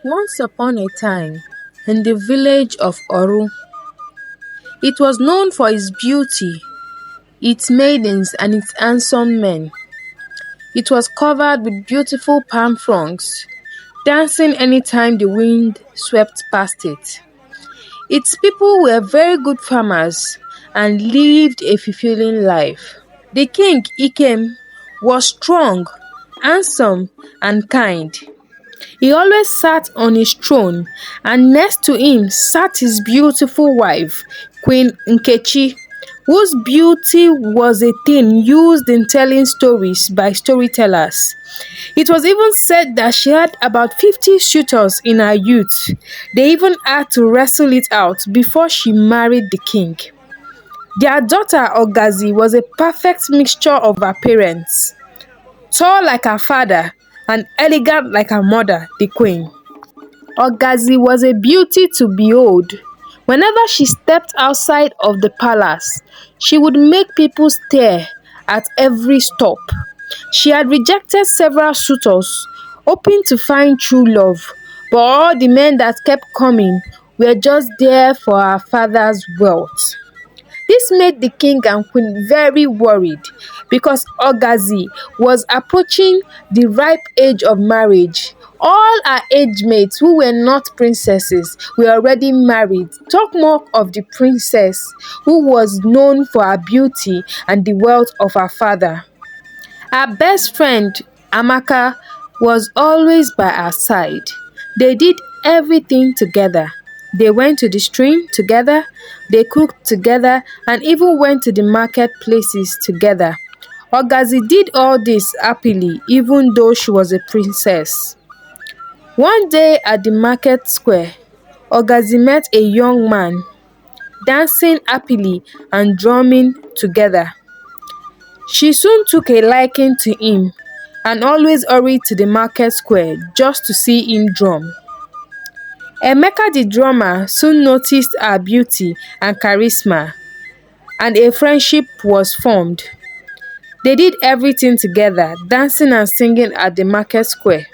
Once upon a time, in the village of Oru, it was known for its beauty, its maidens, and its handsome men. It was covered with beautiful palm fronds, dancing anytime the wind swept past it. Its people were very good farmers and lived a fulfilling life. The king, Ikem, was strong, handsome, and kind. He always sat on his throne, and next to him sat his beautiful wife, Queen Nkechi, whose beauty was a thing used in telling stories by storytellers. It was even said that she had about 50 suitors in her youth. They even had to wrestle it out before she married the king. Their daughter Ogazi was a perfect mixture of her parents, tall like her father and elegant like her mother, the queen. Ogazi was a beauty to behold. Whenever she stepped outside of the palace, she would make people stare at every stop. She had rejected several suitors, hoping to find true love, but all the men that kept coming were just there for her father's wealth. This made the king and queen very worried because Ogazi was approaching the ripe age of marriage. All her age mates who were not princesses were already married, talk more of the princess who was known for her beauty and the wealth of her father. Her best friend, Amaka, was always by her side. They did everything together. They went to the stream together, they cooked together, and even went to the marketplaces together. Ogazi did all this happily, even though she was a princess. One day at the market square, Ogazi met a young man, dancing happily and drumming together. She soon took a liking to him and always hurried to the market square just to see him drum. Emeka the drummer soon noticed her beauty and charisma, and a friendship was formed. They did everything together, dancing and singing at the market square.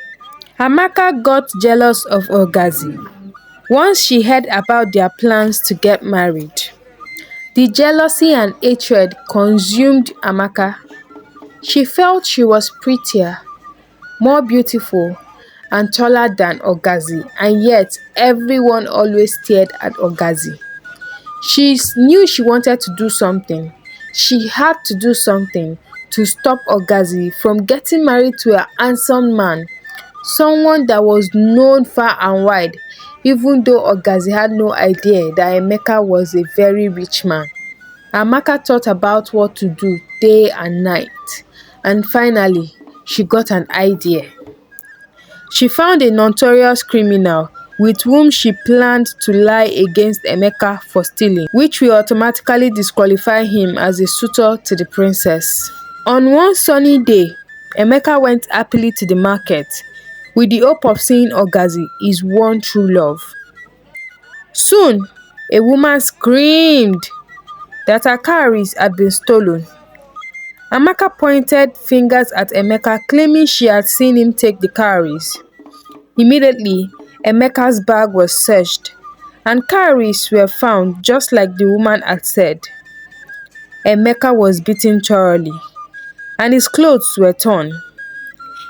Amaka got jealous of Ogazi once she heard about their plans to get married. The jealousy and hatred consumed Amaka. She felt she was prettier, more beautiful, and taller than Ogazi, and yet everyone always stared at Ogazi. She knew she wanted to do something. She had to do something to stop Ogazi from getting married to a handsome man, someone that was known far and wide, even though Ogazi had no idea that Emeka was a very rich man. Amaka thought about what to do day and night, and finally, she got an idea. She found a notorious criminal with whom she planned to lie against Emeka for stealing, which will automatically disqualify him as a suitor to the princess. On one sunny day, Emeka went happily to the market with the hope of seeing Ogazi, his one true love. Soon, a woman screamed that her cowries had been stolen. Amaka pointed fingers at Emeka, claiming she had seen him take the cowries. Immediately, Emeka's bag was searched, and cowries were found just like the woman had said. Emeka was beaten thoroughly, and his clothes were torn.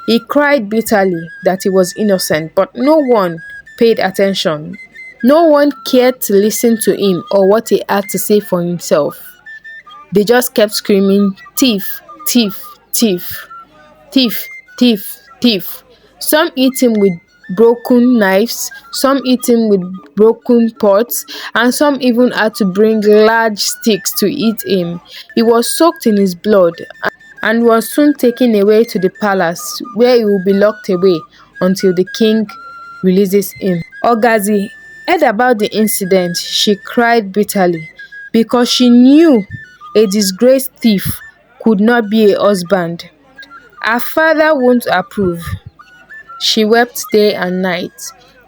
He cried bitterly that he was innocent, but no one paid attention. No one cared to listen to him or what he had to say for himself. They just kept screaming, "Thief, thief, thief, thief, thief, thief." Some hit him with broken knives, some hit him with broken pots, and some even had to bring large sticks to hit him. He was soaked in his blood and was soon taken away to the palace, where he will be locked away until the king releases him. Ogazi heard about the incident. She cried bitterly because she knew a disgraced thief could not be a husband. Her father won't approve. She wept day and night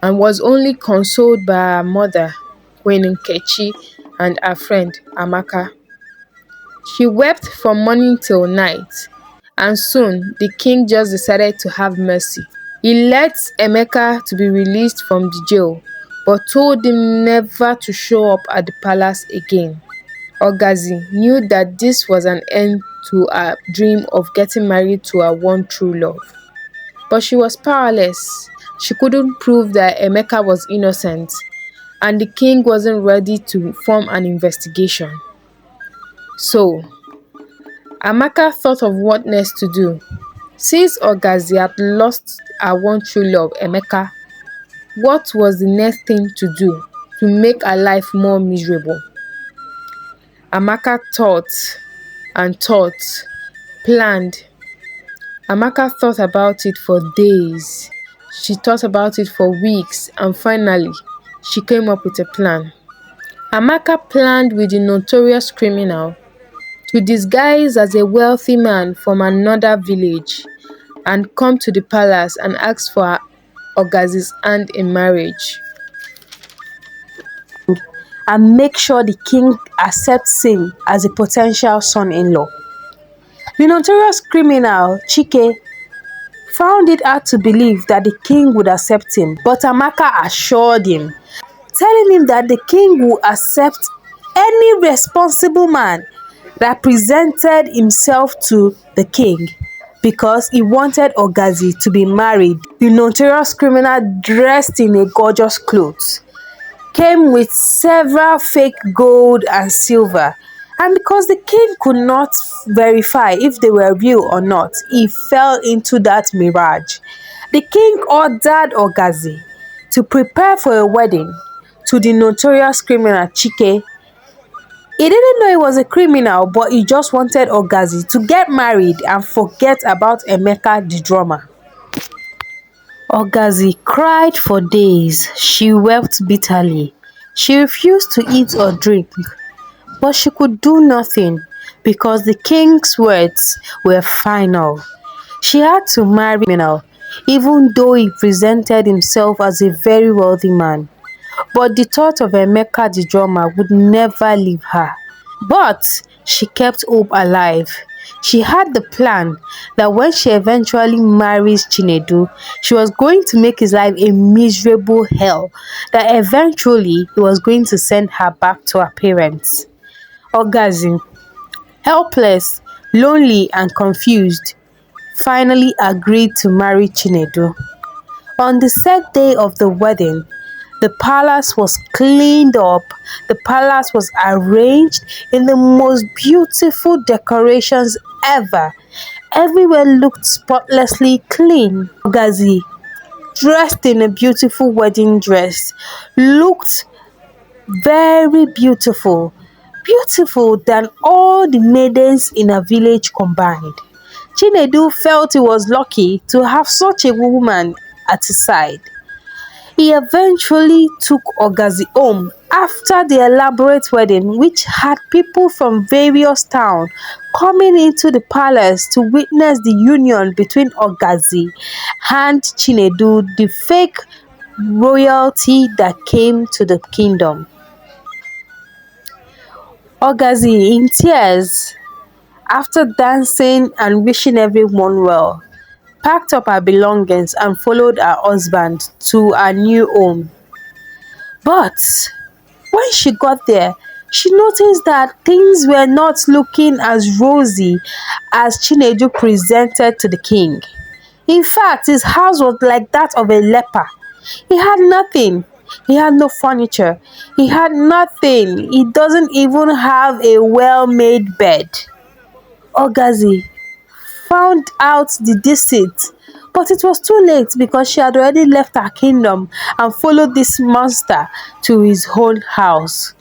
and was only consoled by her mother, Queen Nkechi, and her friend, Amaka. She wept from morning till night, and soon the king just decided to have mercy. He let Emeka to be released from the jail, but told him never to show up at the palace again. Ogazi knew that this was an end to her dream of getting married to her one true love. But she was powerless. She couldn't prove that Emeka was innocent, and the king wasn't ready to form an investigation. So, Amaka thought of what next to do. Since Ogazi had lost her one true love, Emeka, what was the next thing to do to make her life more miserable? Amaka thought and thought, planned. Amaka thought about it for days. She thought about it for weeks, and finally, she came up with a plan. Amaka planned with the notorious criminal to disguise as a wealthy man from another village and come to the palace and ask for Ogazi's hand in marriage. And make sure the king accepts him as a potential son-in-law. The notorious criminal, Chike, found it hard to believe that the king would accept him, but Amaka assured him, telling him that the king would accept any responsible man that presented himself to the king because he wanted Ogazi to be married. The notorious criminal, dressed in a gorgeous clothes, came with several fake gold and silver, and because the king could not verify if they were real or not, he fell into that mirage. The king ordered Ogazi to prepare for a wedding to the notorious criminal Chike. He didn't know he was a criminal, but he just wanted Ogazi to get married and forget about Emeka the drummer. Ogazi cried for days. She wept bitterly. She refused to eat or drink, but she could do nothing because the king's words were final. She had to marry the criminal, even though he presented himself as a very wealthy man. But the thought of Emeka the drummer would never leave her. But she kept hope alive. She had the plan that when she eventually marries Chinedu, she was going to make his life a miserable hell, that eventually he was going to send her back to her parents. Ogazi, helpless, lonely and confused, finally agreed to marry Chinedu. On the set day of the wedding, the palace was cleaned up. The palace was arranged in the most beautiful decorations ever. Everywhere looked spotlessly clean. Ogazi, dressed in a beautiful wedding dress, looked very beautiful. Beautiful than all the maidens in a village combined. Chinedu felt he was lucky to have such a woman at his side. He eventually took Ogazi home after the elaborate wedding, which had people from various towns coming into the palace to witness the union between Ogazi and Chinedu, the fake royalty that came to the kingdom. Ogazi, in tears, after dancing and wishing everyone well, packed up her belongings and followed her husband to her new home. But when she got there, she noticed that things were not looking as rosy as Chinedu presented to the king. In fact, his house was like that of a leper. He had nothing. He had no furniture. He had nothing. He doesn't even have a well-made bed. Ogazi found out the deceit, but it was too late because she had already left her kingdom and followed this monster to his own house.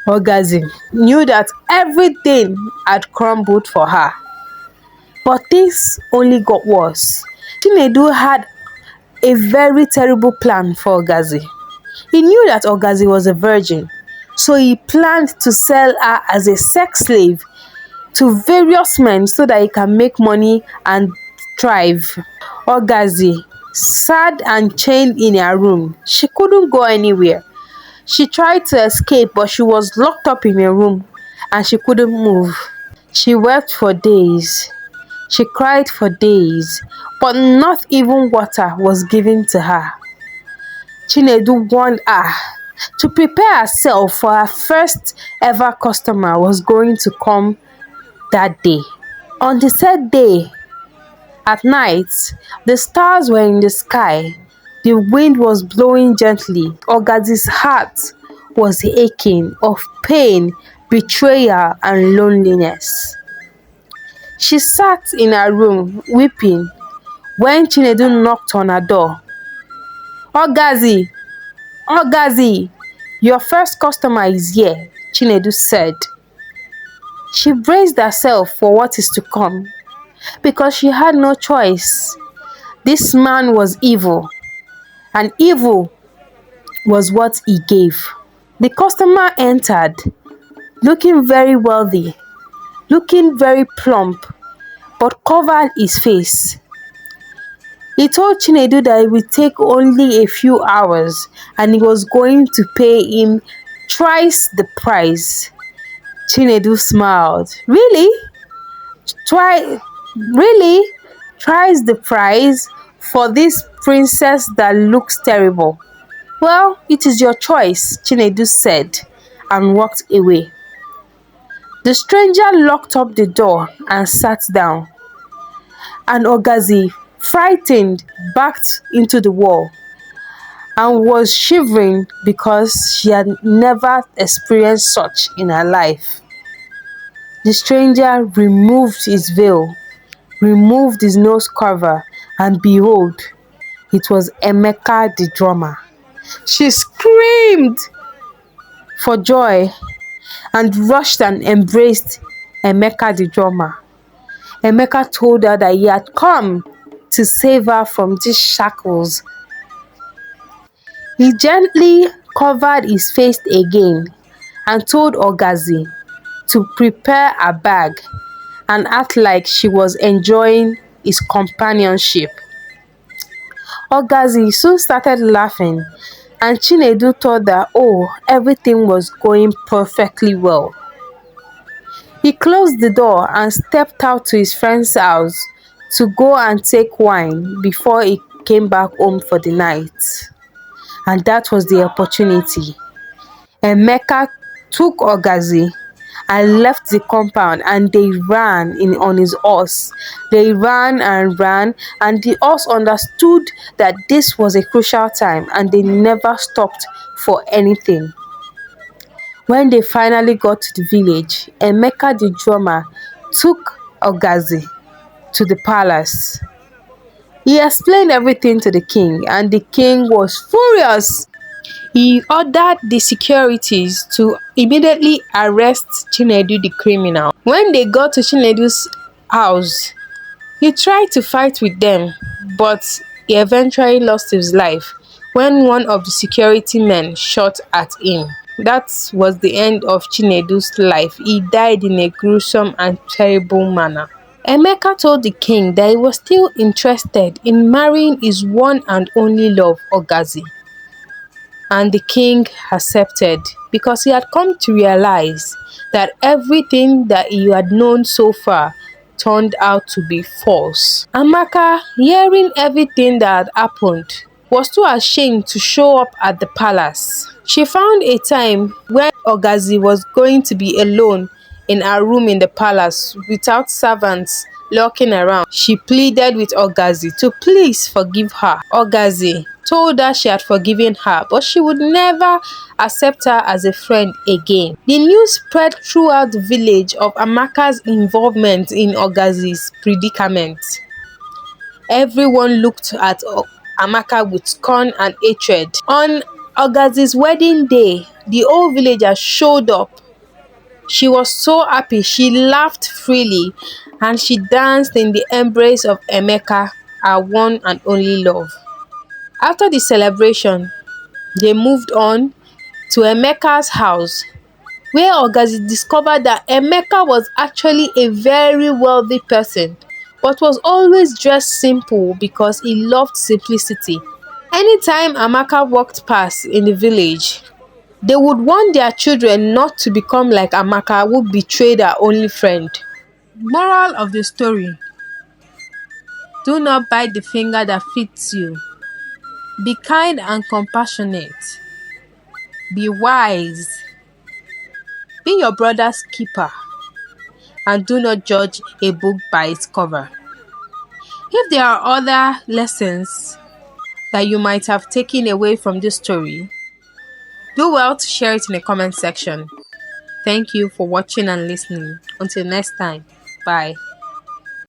Ogazi knew that everything had crumbled for her, but things only got worse. Chinedu had a very terrible plan for Ogazi. He knew that Ogazi was a virgin, so he planned to sell her as a sex slave to various men so that he can make money and thrive. Ogazi, sad and chained in her room, she couldn't go anywhere. She tried to escape, but she was locked up in a room and she couldn't move. She wept for days. She cried for days, but not even water was given to her. Chinedu warned her to prepare herself for her first ever customer was going to come that day. On the third day, at night, the stars were in the sky, the wind was blowing gently. Ogazi's heart was aching of pain, betrayal, and loneliness. She sat in her room weeping when Chinedu knocked on her door. Ogazi, Ogazi, your first customer is here, Chinedu said. She braced herself for what is to come because she had no choice. This man was evil, and evil was what he gave. The customer entered, looking very wealthy, looking very plump, but covered his face. He told Chinedu that it would take only a few hours and he was going to pay him twice the price. Chinedu smiled. Really? Try really? Twice the price for this princess that looks terrible. Well, it is your choice, Chinedu said and walked away. The stranger locked up the door and sat down, and Ogazi, frightened, backed into the wall and was shivering because she had never experienced such in her life. The stranger removed his veil, removed his nose cover, and behold, it was Emeka the drummer. She screamed for joy and rushed and embraced Emeka the drummer. Emeka told her that he had come to save her from these shackles. He gently covered his face again and told Ogazi to prepare a bag and act like she was enjoying his companionship. Ogazi soon started laughing, and Chinedu thought that everything was going perfectly well. He closed the door and stepped out to his friend's house to go and take wine before he came back home for the night. And that was the opportunity. Emeka took Ogazi and left the compound, and they ran on his horse. They ran and ran, and the horse understood that this was a crucial time and they never stopped for anything. When they finally got to the village, Emeka the drummer took Ogazi to the palace. He explained everything to the king, and the king was furious. He ordered the securities to immediately arrest Chinedu the criminal. When they got to Chinedu's house, he tried to fight with them, but he eventually lost his life when one of the security men shot at him. That was the end of Chinedu's life. He died in a gruesome and terrible manner. Emeka told the king that he was still interested in marrying his one and only love, Ogazi. And the king accepted because he had come to realize that everything that he had known so far turned out to be false. Amaka, hearing everything that had happened, was too ashamed to show up at the palace. She found a time when Ogazi was going to be alone in her room in the palace without servants lurking around. She pleaded with Ogazi to please forgive her. Ogazi told her she had forgiven her, but she would never accept her as a friend again. The news spread throughout the village of Amaka's involvement in Ogazi's predicament. Everyone looked at Amaka with scorn and hatred. On Ogazi's wedding day, the whole villagers showed up. She was so happy, she laughed freely, and she danced in the embrace of Emeka, her one and only love. After the celebration, they moved on to Emeka's house, where Ogazi discovered that Emeka was actually a very wealthy person, but was always dressed simple because he loved simplicity. Anytime Amaka walked past in the village, they would warn their children not to become like Amaka, who betrayed her only friend. Moral of the story: Do not bite the finger that feeds you. Be kind and compassionate. Be wise. Be your brother's keeper. And do not judge a book by its cover. If there are other lessons that you might have taken away from this story, do well to share it in the comment section. Thank you for watching and listening. Until next time, bye.